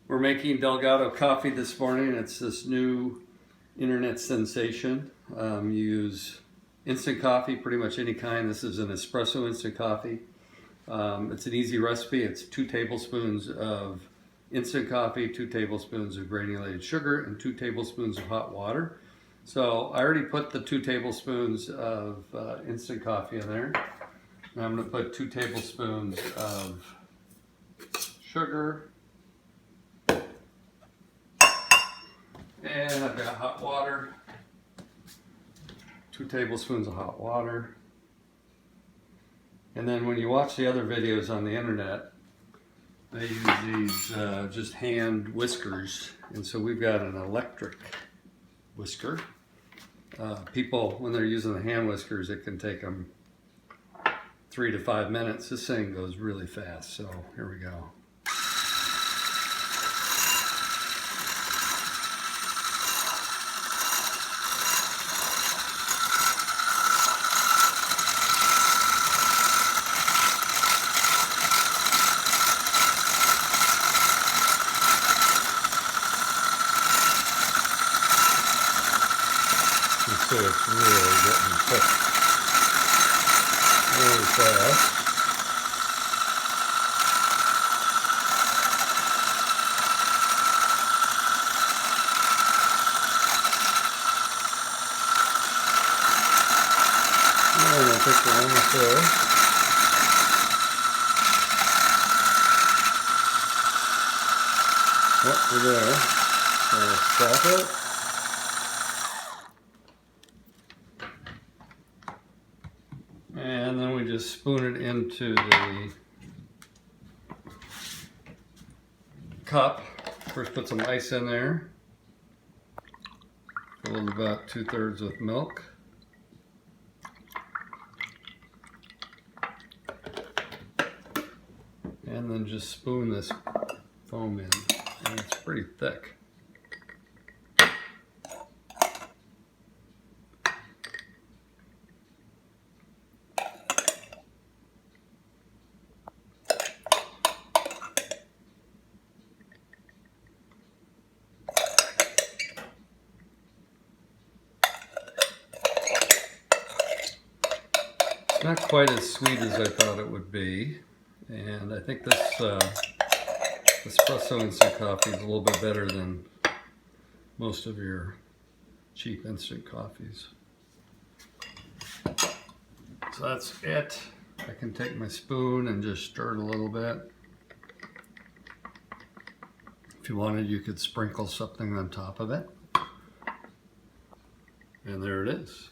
We're making Delgano coffee this morning. It's this new internet sensation. You use instant coffee, pretty much any kind. This is an espresso instant coffee. It's an easy recipe. It's 2 tablespoons of instant coffee, 2 tablespoons of granulated sugar, and 2 tablespoons of hot water. So I already put the 2 tablespoons of instant coffee in there. And I'm going to put 2 tablespoons of sugar. And I've got hot water, 2 tablespoons of hot water. And then when you watch the other videos on the internet, they use these just hand whiskers. And so we've got an electric whisker. People, when they're using the hand whiskers, it can take them 3 to 5 minutes. This thing goes really fast, so here we go. So it's really getting cooked really fast. And I think we're almost there. Oh, we're there. So stop it. And then we just spoon it into the cup. First put some ice in there. Fill it about 2/3 with milk. And then just spoon this foam in. And it's pretty thick. It's not quite as sweet as I thought it would be, and I think this espresso instant coffee is a little bit better than most of your cheap instant coffees. So that's it. I can take my spoon and just stir it a little bit. If you wanted, you could sprinkle something on top of it. And there it is.